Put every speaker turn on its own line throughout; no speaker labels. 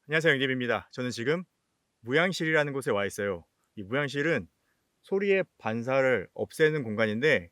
안녕하세요. 영립입니다. 저는 지금 무향실이라는 곳에 와 있어요. 이 무향실은 소리의 반사를 없애는 공간인데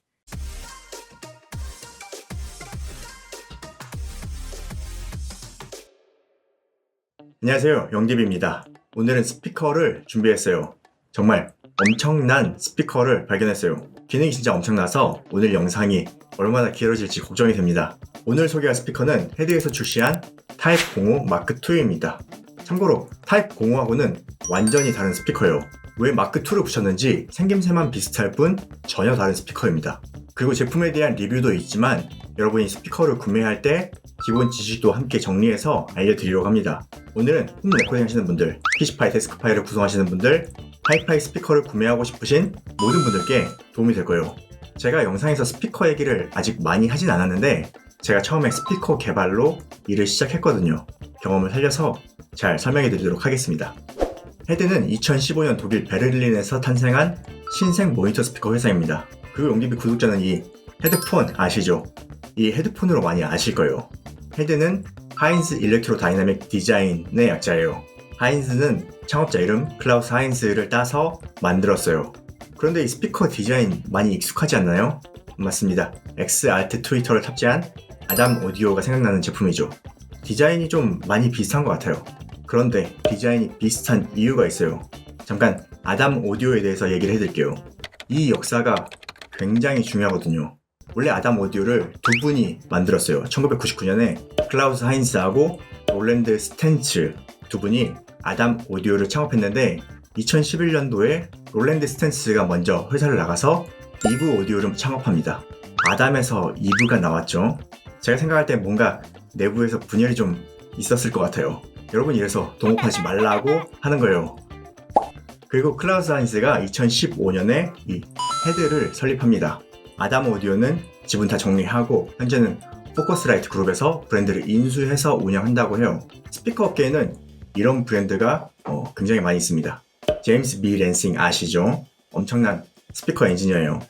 안녕하세요. 영립입니다. 오늘은 스피커를 준비했어요. 정말 엄청난 스피커를 발견했어요. 기능이 진짜 엄청나서 오늘 영상이 얼마나 길어질지 걱정이 됩니다. 오늘 소개할 스피커는 헤드에서 출시한 타입 05 마크 2입니다. 참고로 타입 05하고는 완전히 다른 스피커예요. 왜 마크 2를 붙였는지 생김새만 비슷할 뿐 전혀 다른 스피커입니다. 그리고 제품에 대한 리뷰도 있지만 여러분이 스피커를 구매할 때 기본 지식도 함께 정리해서 알려드리려고 합니다. 오늘은 홈 레코딩 하시는 분들, PC파이, 데스크파이를 구성하시는 분들, 하이파이 스피커를 구매하고 싶으신 모든 분들께 도움이 될 거예요. 제가 영상에서 스피커 얘기를 아직 많이 하진 않았는데 제가 처음에 스피커 개발로 일을 시작했거든요. 경험을 살려서 잘 설명해 드리도록 하겠습니다. 헤드는 2015년 독일 베를린에서 탄생한 신생 모니터 스피커 회사입니다. 그리고 용기비 구독자는 이 헤드폰 아시죠? 이 헤드폰으로 많이 아실 거예요. 헤드는 하인즈 일렉트로 다이나믹 디자인의 약자예요. 하인즈는 창업자 이름 클라우스 하인즈를 따서 만들었어요. 그런데 이 스피커 디자인 많이 익숙하지 않나요? 맞습니다. 엑스알트 트위터를 탑재한 아담 오디오가 생각나는 제품이죠. 디자인이 좀 많이 비슷한 것 같아요. 그런데 디자인이 비슷한 이유가 있어요. 잠깐 아담 오디오에 대해서 얘기를 해드릴게요. 이 역사가 굉장히 중요하거든요. 원래 아담 오디오를 두 분이 만들었어요. 1999년에 클라우스 하인스하고 롤랜드 스텐츠 두 분이 아담 오디오를 창업했는데 2011년도에 롤랜드 스텐츠가 먼저 회사를 나가서 이브 오디오를 창업합니다. 아담에서 이브가 나왔죠. 제가 생각할 때 뭔가 내부에서 분열이 좀 있었을 것 같아요. 여러분 이래서 동업하지 말라고 하는 거예요. 그리고 클라우스 하인스가 2015년에 이 헤드를 설립합니다. 아담 오디오는 지분 다 정리하고 현재는 포커스라이트 그룹에서 브랜드를 인수해서 운영한다고 해요. 스피커 업계에는 이런 브랜드가 굉장히 많이 있습니다. 제임스 B 랜싱 아시죠? 엄청난 스피커 엔지니어예요.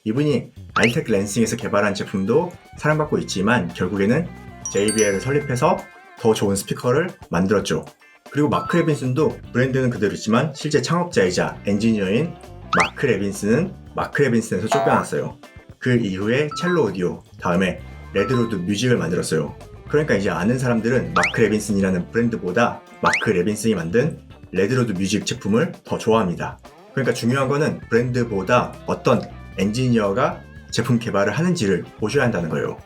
이분이 알텍 랜싱에서 개발한 제품도 사랑받고 있지만 결국에는 JBL을 설립해서 더 좋은 스피커를 만들었죠. 그리고 마크 레빈슨도 브랜드는 그대로 있지만 실제 창업자이자 엔지니어인 마크 레빈슨은 마크 레빈슨에서 쫓겨났어요. 그 이후에 첼로 오디오, 다음에 레드로드 뮤직을 만들었어요. 그러니까 이제 아는 사람들은 마크 레빈슨이라는 브랜드보다 마크 레빈슨이 만든 레드로드 뮤직 제품을 더 좋아합니다. 그러니까 중요한 거는 브랜드보다 어떤 엔지니어가 제품 개발을 하는지를 보셔야 한다는 거예요.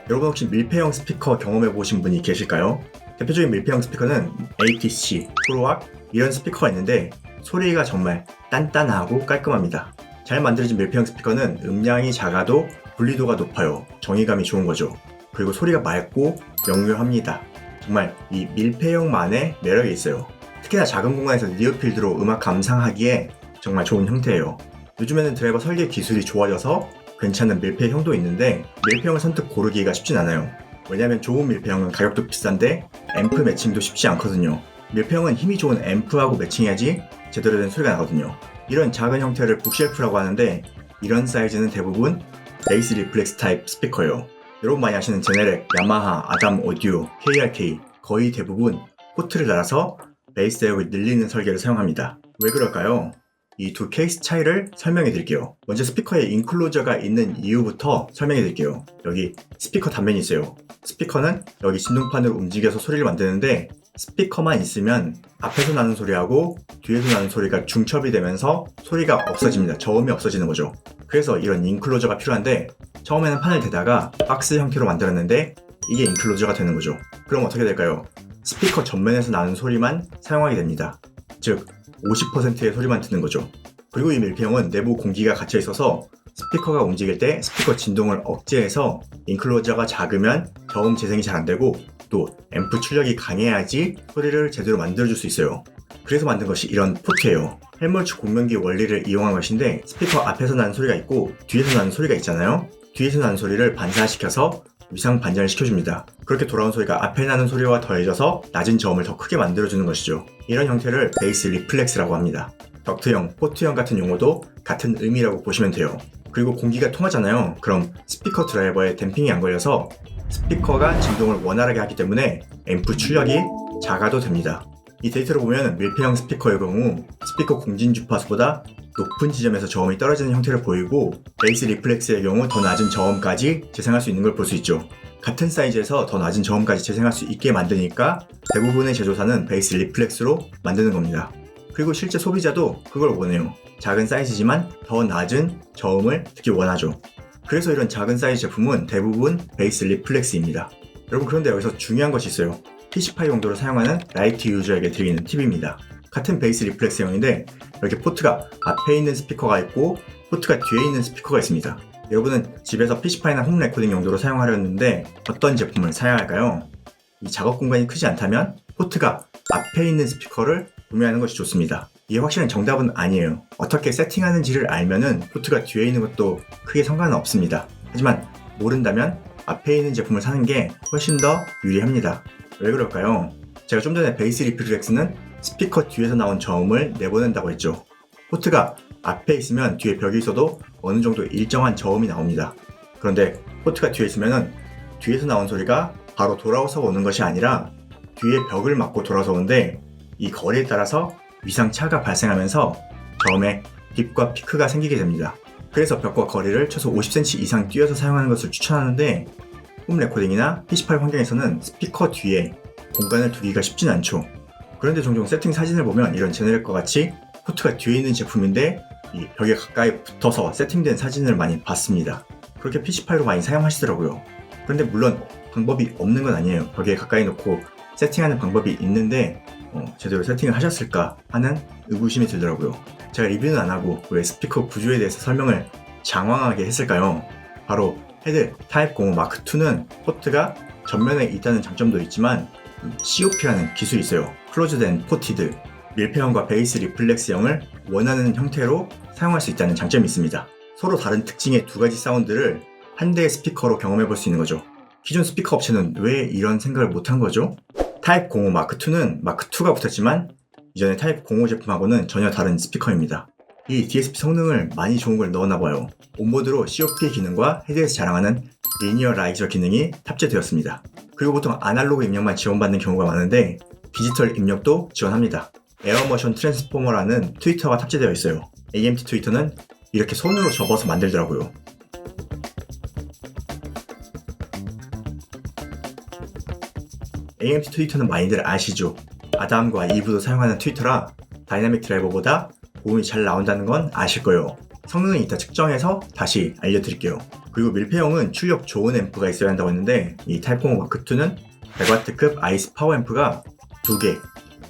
여러분 혹시 밀폐형 스피커 경험해 보신 분이 계실까요? 대표적인 밀폐형 스피커는 ATC, 프로악 이런 스피커가 있는데 소리가 정말 단단하고 깔끔합니다. 잘 만들어진 밀폐형 스피커는 음량이 작아도 분리도가 높아요. 정의감이 좋은 거죠. 그리고 소리가 맑고 명료합니다. 정말 이 밀폐형만의 매력이 있어요. 특히나 작은 공간에서 니어필드로 음악 감상하기에 정말 좋은 형태예요. 요즘에는 드라이버 설계 기술이 좋아져서 괜찮은 밀폐형도 있는데 밀폐형을 선뜻 고르기가 쉽진 않아요. 왜냐면 좋은 밀폐형은 가격도 비싼데 앰프 매칭도 쉽지 않거든요. 밀폐형은 힘이 좋은 앰프하고 매칭해야지 제대로 된 소리가 나거든요. 이런 작은 형태를 북쉘프라고 하는데 이런 사이즈는 대부분 베이스 리플렉스 타입 스피커예요. 여러분 많이 아시는 제네렉, 야마하, 아담 오디오, KRK 거의 대부분 포트를 달아서 베이스 대역을 늘리는 설계를 사용합니다. 왜 그럴까요? 이 두 케이스 차이를 설명해 드릴게요. 먼저 스피커에 인클로저가 있는 이유부터 설명해 드릴게요. 여기 스피커 단면이 있어요. 스피커는 여기 진동판으로 움직여서 소리를 만드는데 스피커만 있으면 앞에서 나는 소리하고 뒤에서 나는 소리가 중첩이 되면서 소리가 없어집니다. 저음이 없어지는 거죠. 그래서 이런 인클로저가 필요한데 처음에는 판을 대다가 박스 형태로 만들었는데 이게 인클로저가 되는 거죠. 그럼 어떻게 될까요? 스피커 전면에서 나는 소리만 사용하게 됩니다. 즉 50%의 소리만 듣는 거죠. 그리고 이 밀폐형은 내부 공기가 갇혀 있어서 스피커가 움직일 때 스피커 진동을 억제해서 인클로저가 작으면 저음 재생이 잘 안되고 또 앰프 출력이 강해야지 소리를 제대로 만들어줄 수 있어요. 그래서 만든 것이 이런 포트예요. 헬몰츠 공명기 원리를 이용한 것인데 스피커 앞에서 나는 소리가 있고 뒤에서 나는 소리가 있잖아요. 뒤에서 나는 소리를 반사시켜서 위상 반전을 시켜줍니다. 그렇게 돌아온 소리가 앞에 나는 소리와 더해져서 낮은 저음을 더 크게 만들어주는 것이죠. 이런 형태를 베이스 리플렉스라고 합니다. 덕트형, 포트형 같은 용어도 같은 의미라고 보시면 돼요. 그리고 공기가 통하잖아요. 그럼 스피커 드라이버에 댐핑이 안 걸려서 스피커가 진동을 원활하게 하기 때문에 앰프 출력이 작아도 됩니다. 이 데이터를 보면 밀폐형 스피커의 경우 스피커 공진 주파수보다 높은 지점에서 저음이 떨어지는 형태를 보이고 베이스 리플렉스의 경우 더 낮은 저음까지 재생할 수 있는 걸 볼 수 있죠. 같은 사이즈에서 더 낮은 저음까지 재생할 수 있게 만드니까 대부분의 제조사는 베이스 리플렉스로 만드는 겁니다. 그리고 실제 소비자도 그걸 원해요. 작은 사이즈지만 더 낮은 저음을 듣기 원하죠. 그래서 이런 작은 사이즈 제품은 대부분 베이스 리플렉스입니다. 여러분, 그런데 여기서 중요한 것이 있어요. PC5 용도로 사용하는 라이트 유저에게 드리는 팁입니다. 같은 베이스 리플렉스형인데 이렇게 포트가 앞에 있는 스피커가 있고 포트가 뒤에 있는 스피커가 있습니다. 여러분은 집에서 PC5나 홈 레코딩 용도로 사용하려는데 어떤 제품을 사야 할까요? 이 작업 공간이 크지 않다면 포트가 앞에 있는 스피커를 구매하는 것이 좋습니다. 이게 확실한 정답은 아니에요. 어떻게 세팅하는지를 알면은 포트가 뒤에 있는 것도 크게 상관은 없습니다. 하지만 모른다면 앞에 있는 제품을 사는 게 훨씬 더 유리합니다. 왜 그럴까요? 제가 좀 전에 베이스 리플렉스는 스피커 뒤에서 나온 저음을 내보낸다고 했죠. 포트가 앞에 있으면 뒤에 벽이 있어도 어느 정도 일정한 저음이 나옵니다. 그런데 포트가 뒤에 있으면 뒤에서 나온 소리가 바로 돌아서 오는 것이 아니라 뒤에 벽을 막고 돌아서 오는데 이 거리에 따라서 위상차가 발생하면서 저음에 딥과 피크가 생기게 됩니다. 그래서 벽과 거리를 최소 50cm 이상 띄어서 사용하는 것을 추천하는데 홈 레코딩이나 PC8 환경에서는 스피커 뒤에 공간을 두기가 쉽진 않죠. 그런데 종종 세팅 사진을 보면 이런 제네릭과 같이 포트가 뒤에 있는 제품인데 이 벽에 가까이 붙어서 세팅된 사진을 많이 봤습니다. 그렇게 PC8로 많이 사용하시더라고요. 그런데 물론 방법이 없는 건 아니에요. 벽에 가까이 놓고 세팅하는 방법이 있는데 제대로 세팅을 하셨을까 하는 의구심이 들더라고요. 제가 리뷰는 안 하고 왜 스피커 구조에 대해서 설명을 장황하게 했을까요? 바로 헤드 타입 05 마크2는 포트가 전면에 있다는 장점도 있지만 COP라는 기술이 있어요. 클로즈드 포티드, 밀폐형과 베이스 리플렉스형을 원하는 형태로 사용할 수 있다는 장점이 있습니다. 서로 다른 특징의 두 가지 사운드를 한 대의 스피커로 경험해 볼 수 있는 거죠. 기존 스피커 업체는 왜 이런 생각을 못한 거죠? 타입 05 마크2는 마크2가 붙었지만 이전의 타입 05 제품하고는 전혀 다른 스피커입니다. 이 DSP 성능을 많이 좋은 걸 넣었나 봐요. 온보드로 COP 기능과 헤드에서 자랑하는 리니어라이저 기능이 탑재되었습니다. 그리고 보통 아날로그 입력만 지원받는 경우가 많은데 디지털 입력도 지원합니다. 에어모션 트랜스포머라는 트위터가 탑재되어 있어요. AMT 트위터는 이렇게 손으로 접어서 만들더라고요. AMT 트위터는 많이들 아시죠? 아담과 이브도 사용하는 트위터라 다이나믹 드라이버보다 고음이 잘 나온다는 건 아실 거예요. 성능은 이따 측정해서 다시 알려드릴게요. 그리고 밀폐형은 출력 좋은 앰프가 있어야 한다고 했는데 이 타입 05 마크2는 100W급 아이스 파워 앰프가 2개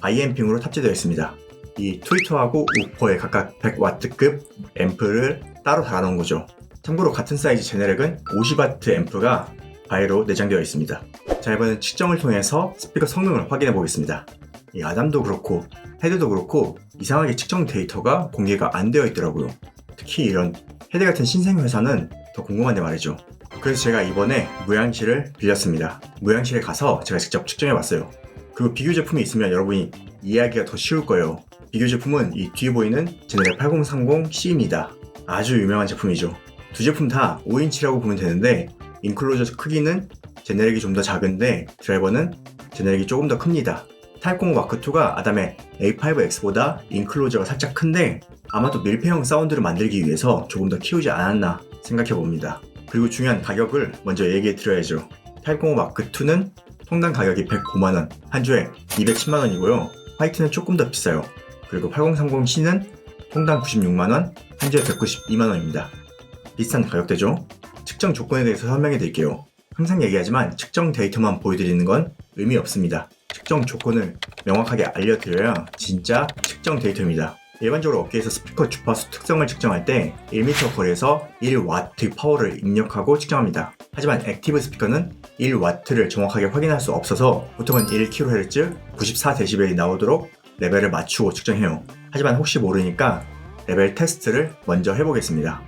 바이앰핑으로 탑재되어 있습니다. 이 트위터하고 우퍼에 각각 100W급 앰프를 따로 달아놓은 거죠. 참고로 같은 사이즈 제네렉은 50W 앰프가 바이로 내장되어 있습니다. 자, 이번엔 측정을 통해서 스피커 성능을 확인해 보겠습니다. 이 아담도 그렇고 헤드도 그렇고 이상하게 측정 데이터가 공개가 안 되어 있더라고요. 특히 이런 헤드 같은 신생 회사는 더 궁금한데 말이죠. 그래서 제가 이번에 무향실을 빌렸습니다. 무향실에 가서 제가 직접 측정해 봤어요. 그리고 비교 제품이 있으면 여러분이 이해하기가 더 쉬울 거예요. 비교 제품은 이 뒤에 보이는 제네렉 8030C입니다. 아주 유명한 제품이죠. 두 제품 다 5인치라고 보면 되는데 인클로저 크기는 제네렉이 좀 더 작은데 드라이버는 제네렉이 조금 더 큽니다. 타입 05 마크2가 아담의 A5X보다 인클로저가 살짝 큰데 아마도 밀폐형 사운드를 만들기 위해서 조금 더 키우지 않았나 생각해 봅니다. 그리고 중요한 가격을 먼저 얘기해 드려야죠. 타입 05 마크2는 통당 가격이 109만원, 한 주에 210만원이고요. 화이트는 조금 더 비싸요. 그리고 8030C는 통당 96만원, 한 주에 192만원입니다. 비슷한 가격대죠? 측정 조건에 대해서 설명해 드릴게요. 항상 얘기하지만 측정 데이터만 보여드리는 건 의미 없습니다. 측정 조건을 명확하게 알려드려야 진짜 측정 데이터입니다. 일반적으로 업계에서 스피커 주파수 특성을 측정할 때 1m 거리에서 1W 파워를 입력하고 측정합니다. 하지만 액티브 스피커는 1W를 정확하게 확인할 수 없어서 보통은 1kHz 94dB이 나오도록 레벨을 맞추고 측정해요. 하지만 혹시 모르니까 레벨 테스트를 먼저 해보겠습니다.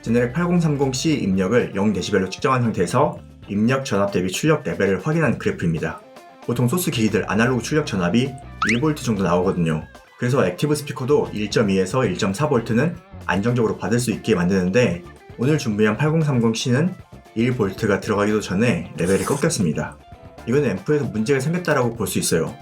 제네렉 8030C 입력을 0dB로 측정한 상태에서 입력 전압 대비 출력 레벨을 확인한 그래프입니다. 보통 소스 기기들 아날로그 출력 전압이 1V 정도 나오거든요. 그래서 액티브 스피커도 1.2에서 1.4V는 안정적으로 받을 수 있게 만드는데 오늘 준비한 8030C는 1V가 들어가기도 전에 레벨이 꺾였습니다. 이건 앰프에서 문제가 생겼다라고 볼 수 있어요.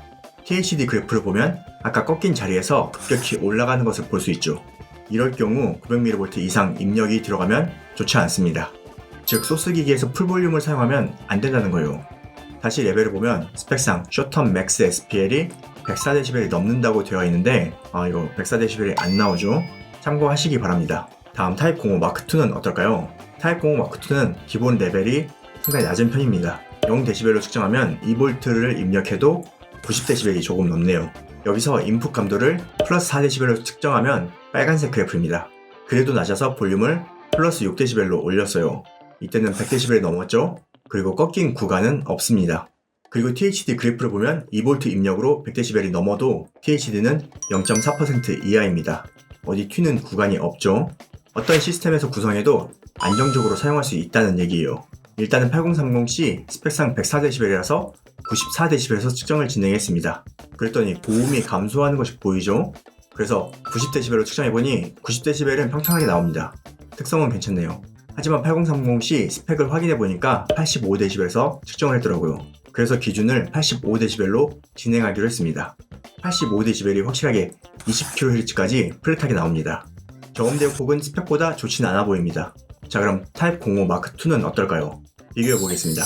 THD 그래프를 보면 아까 꺾인 자리에서 급격히 올라가는 것을 볼 수 있죠. 이럴 경우 900mV 이상 입력이 들어가면 좋지 않습니다. 즉 소스 기기에서 풀볼륨을 사용하면 안 된다는 거예요. 다시 레벨을 보면 스펙상 숏텀 맥스 SPL이 104dB이 넘는다고 되어 있는데 이거 104dB이 안 나오죠. 참고하시기 바랍니다. 다음 타입 05 마크2는 어떨까요? 타입 05 마크2는 기본 레벨이 상당히 낮은 편입니다. 0dB로 측정하면 2V를 입력해도 90dB이 조금 넘네요. 여기서 인풋 감도를 플러스 4dB로 측정하면 빨간색 그래프입니다. 그래도 낮아서 볼륨을 플러스 6dB로 올렸어요. 이때는 100dB이 넘었죠? 그리고 꺾인 구간은 없습니다. 그리고 THD 그래프를 보면 2V 입력으로 100dB이 넘어도 THD는 0.4% 이하입니다. 어디 튀는 구간이 없죠? 어떤 시스템에서 구성해도 안정적으로 사용할 수 있다는 얘기예요. 일단은 8030C 스펙상 104dB라서 94dB에서 측정을 진행했습니다. 그랬더니 고음이 감소하는 것이 보이죠? 그래서 90dB로 측정해보니 90dB은 평탄하게 나옵니다. 특성은 괜찮네요. 하지만 8030C 스펙을 확인해보니까 85dB에서 측정을 했더라고요. 그래서 기준을 85dB로 진행하기로 했습니다. 85dB이 확실하게 20kHz까지 플랫하게 나옵니다. 저음대역 폭은 스펙보다 좋진 않아 보입니다. 자, 그럼 타입 05 마크2는 어떨까요? 비교해보겠습니다.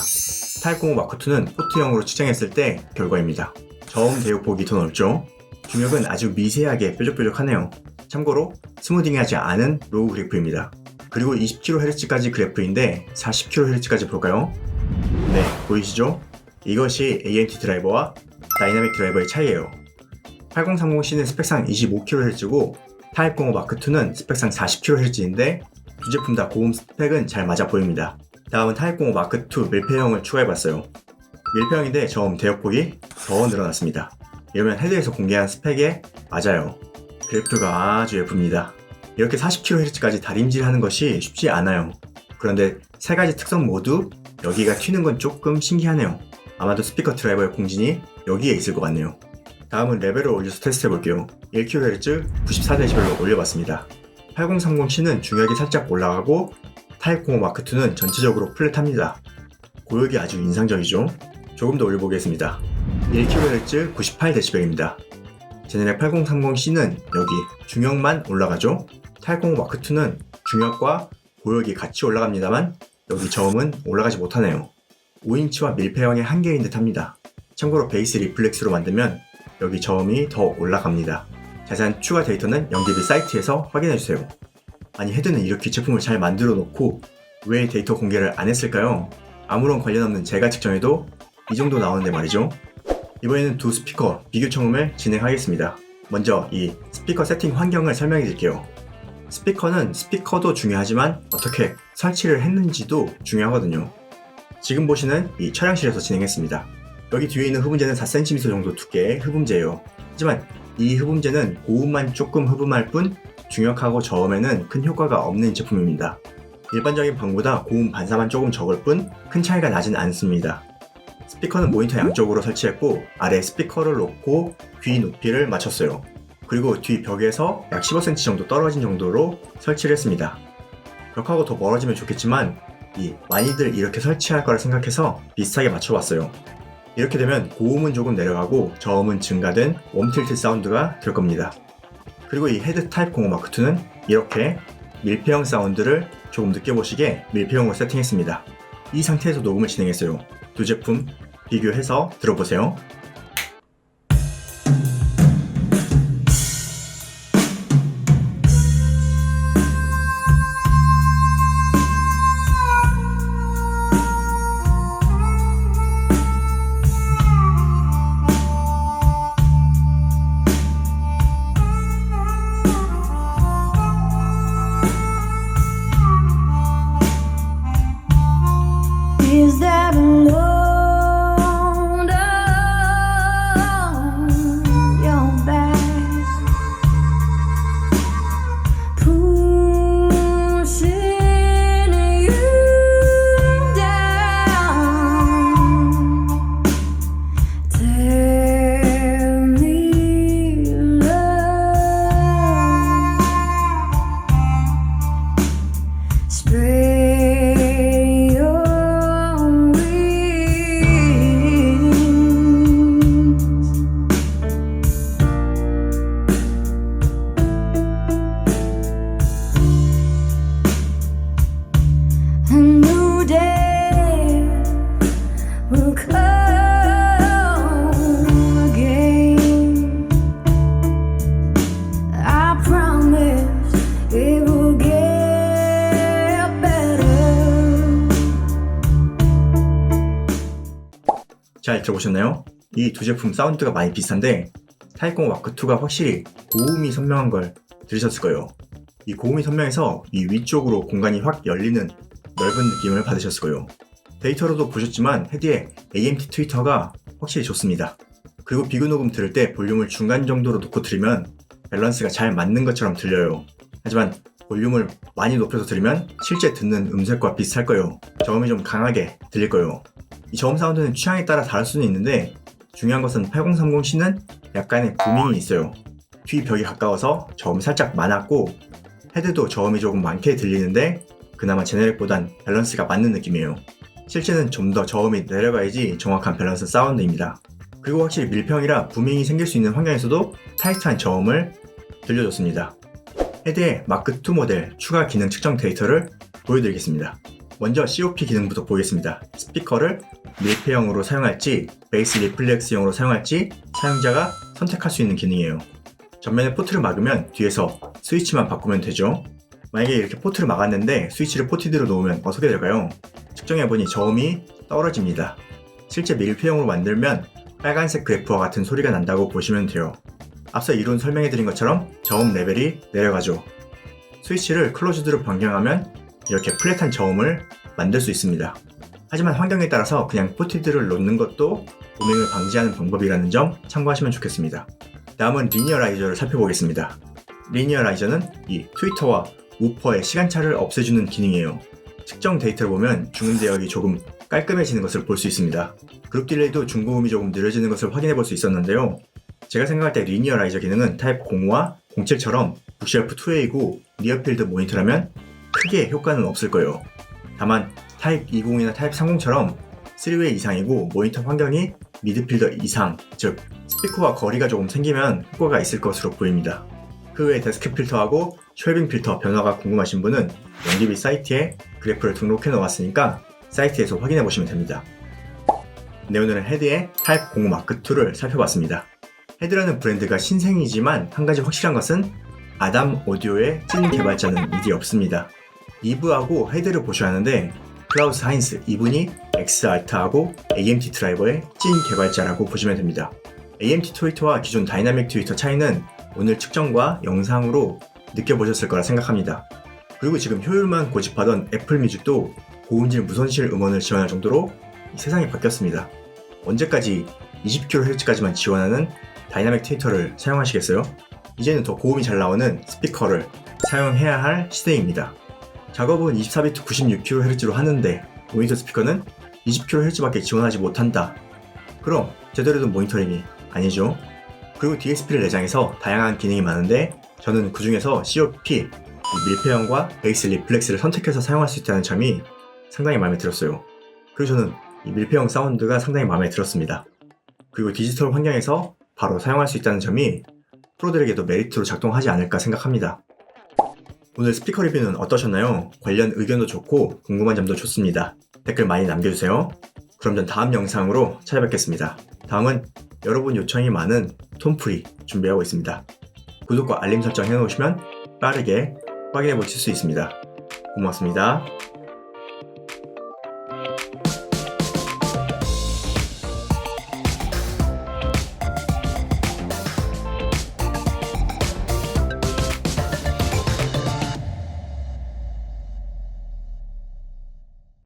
타입 05 마크2는 포트형으로 측정했을 때 결과입니다. 저음 대역폭이 더 넓죠? 중역은 아주 미세하게 뾰족뾰족하네요. 참고로 스무딩하지 않은 로우 그래프입니다. 그리고 20kHz까지 그래프인데 40kHz까지 볼까요? 네, 보이시죠? 이것이 ANT 드라이버와 다이나믹 드라이버의 차이예요. 8030C는 스펙상 25kHz고 타입 05 마크2는 스펙상 40kHz인데 두 제품 다 고음 스펙은 잘 맞아 보입니다. 다음은 타입 05 마크2 밀폐형을 추가해봤어요. 밀폐형인데 저음 대역폭이 더 늘어났습니다. 이러면 헤드에서 공개한 스펙에 맞아요. 그래프가 아주 예쁩니다. 이렇게 40kHz까지 다림질하는 것이 쉽지 않아요. 그런데 세 가지 특성 모두 여기가 튀는 건 조금 신기하네요. 아마도 스피커 드라이버의 공진이 여기에 있을 것 같네요. 다음은 레벨을 올려서 테스트 해볼게요. 1kHz 94dB로 올려봤습니다. 8030C는 중역이 살짝 올라가고 타입 05 마크2는 전체적으로 플랫합니다. 고역이 아주 인상적이죠? 조금 더 올려보겠습니다. 1kHz 98dB입니다. 제네렉 8030C는 여기 중역만 올라가죠? 타입 05 마크2는 중역과 고역이 같이 올라갑니다만 여기 저음은 올라가지 못하네요. 5인치와 밀폐형의 한계인 듯 합니다. 참고로 베이스 리플렉스로 만들면 여기 저음이 더 올라갑니다. 자세한 추가 데이터는 영디비 사이트에서 확인해주세요. 아니 헤드는 이렇게 제품을 잘 만들어 놓고 왜 데이터 공개를 안 했을까요? 아무런 관련 없는 제가 측정해도 이 정도 나오는데 말이죠. 이번에는 두 스피커 비교 청음을 진행하겠습니다. 먼저 이 스피커 세팅 환경을 설명해 드릴게요. 스피커는 스피커도 중요하지만 어떻게 설치를 했는지도 중요하거든요. 지금 보시는 이 촬영실에서 진행했습니다. 여기 뒤에 있는 흡음재는 4cm 정도 두께의 흡음재예요. 하지만 이 흡음재는 고음만 조금 흡음할 뿐 중역하고 저음에는 큰 효과가 없는 제품입니다. 일반적인 방보다 고음 반사만 조금 적을 뿐 큰 차이가 나진 않습니다. 스피커는 모니터 양쪽으로 설치했고 아래 스피커를 놓고 귀 높이를 맞췄어요. 그리고 뒤 벽에서 약 15cm 정도 떨어진 정도로 설치를 했습니다. 벽하고 더 멀어지면 좋겠지만 많이들 이렇게 설치할 거라 생각해서 비슷하게 맞춰봤어요. 이렇게 되면 고음은 조금 내려가고 저음은 증가된 웜틸트 사운드가 될 겁니다. 그리고 이 헤드 타입 05 마크2는 이렇게 밀폐형 사운드를 조금 느껴보시게 밀폐형으로 세팅했습니다. 이 상태에서 녹음을 진행했어요. 두 제품 비교해서 들어보세요.
Is that alone?
잘 들어보셨나요? 이 두 제품 사운드가 많이 비슷한데 타입05 마크2가 확실히 고음이 선명한 걸 들으셨을 거예요. 이 고음이 선명해서 이 위쪽으로 공간이 확 열리는 넓은 느낌을 받으셨을 거예요. 데이터로도 보셨지만 헤드의 AMT 트위터가 확실히 좋습니다. 그리고 비교 녹음 들을 때 볼륨을 중간 정도로 놓고 들으면 밸런스가 잘 맞는 것처럼 들려요. 하지만 볼륨을 많이 높여서 들으면 실제 듣는 음색과 비슷할 거예요. 저음이 좀 강하게 들릴 거예요. 이 저음 사운드는 취향에 따라 다를 수는 있는데 중요한 것은 8030C는 약간의 부밍이 있어요. 뒤 벽이 가까워서 저음이 살짝 많았고 헤드도 저음이 조금 많게 들리는데 그나마 제네릭보단 밸런스가 맞는 느낌이에요. 실제는 좀 더 저음이 내려가야지 정확한 밸런스 사운드입니다. 그리고 확실히 밀평이라 부밍이 생길 수 있는 환경에서도 타이트한 저음을 들려줬습니다. 헤드의 마크2 모델 추가 기능 측정 데이터를 보여드리겠습니다. 먼저 COP 기능부터 보겠습니다. 스피커를 밀폐형으로 사용할지 베이스 리플렉스형으로 사용할지 사용자가 선택할 수 있는 기능이에요. 전면에 포트를 막으면 뒤에서 스위치만 바꾸면 되죠. 만약에 이렇게 포트를 막았는데 스위치를 포티드로 놓으면 어떻게 될까요? 측정해보니 저음이 떨어집니다. 실제 밀폐형으로 만들면 빨간색 그래프와 같은 소리가 난다고 보시면 돼요. 앞서 이론 설명해드린 것처럼 저음 레벨이 내려가죠. 스위치를 클로즈드로 변경하면 이렇게 플랫한 저음을 만들 수 있습니다. 하지만 환경에 따라서 그냥 포티드를 놓는 것도 부밍을 방지하는 방법이라는 점 참고하시면 좋겠습니다. 다음은 리니어라이저를 살펴보겠습니다. 리니어라이저는 이 트위터와 우퍼의 시간차를 없애주는 기능이에요. 측정 데이터를 보면 중음 대역이 조금 깔끔해지는 것을 볼 수 있습니다. 그룹 딜레이도 중고음이 조금 느려지는 것을 확인해 볼 수 있었는데요. 제가 생각할 때 리니어라이저 기능은 타입 05와 07처럼 북쉘프 2A이고 니어필드 모니터라면 크게 효과는 없을 거예요. 다만 타입 20이나 타입 30처럼 3웨이 이상이고 모니터 환경이 미드필더 이상, 즉 스피커와 거리가 조금 생기면 효과가 있을 것으로 보입니다. 그 외에 데스크 필터하고 쉘빙 필터 변화가 궁금하신 분은 영디비 사이트에 그래프를 등록해 놓았으니까 사이트에서 확인해 보시면 됩니다. 네, 오늘은 헤드의 타입 05 마크2를 살펴봤습니다. 헤드라는 브랜드가 신생이지만 한 가지 확실한 것은 아담 오디오의 찐 개발자는 이디 없습니다. 이브하고 헤드를 보셔야 하는데 클라우스 하인스 이분이 엑스알트하고 AMT 드라이버의 찐 개발자라고 보시면 됩니다. AMT 트위터와 기존 다이나믹 트위터 차이는 오늘 측정과 영상으로 느껴보셨을 거라 생각합니다. 그리고 지금 효율만 고집하던 애플 뮤직도 고음질 무손실 음원을 지원할 정도로 세상이 바뀌었습니다. 언제까지 20kHz까지만 지원하는 다이나믹 트위터를 사용하시겠어요? 이제는 더 고음이 잘 나오는 스피커를 사용해야 할 시대입니다. 작업은 24비트 96kHz로 하는데 모니터 스피커는 20kHz밖에 지원하지 못한다. 그럼 제대로 된 모니터링이 아니죠. 그리고 DSP를 내장해서 다양한 기능이 많은데 저는 그 중에서 COP, 밀폐형과 베이스 리플렉스를 선택해서 사용할 수 있다는 점이 상당히 마음에 들었어요. 그리고 저는 이 밀폐형 사운드가 상당히 마음에 들었습니다. 그리고 디지털 환경에서 바로 사용할 수 있다는 점이 프로들에게도 메리트로 작동하지 않을까 생각합니다. 오늘 스피커 리뷰는 어떠셨나요? 관련 의견도 좋고 궁금한 점도 좋습니다. 댓글 많이 남겨주세요. 그럼 전 다음 영상으로 찾아뵙겠습니다. 다음은 여러분 요청이 많은 톤프리 준비하고 있습니다. 구독과 알림 설정 해놓으시면 빠르게 확인해 보실 수 있습니다. 고맙습니다.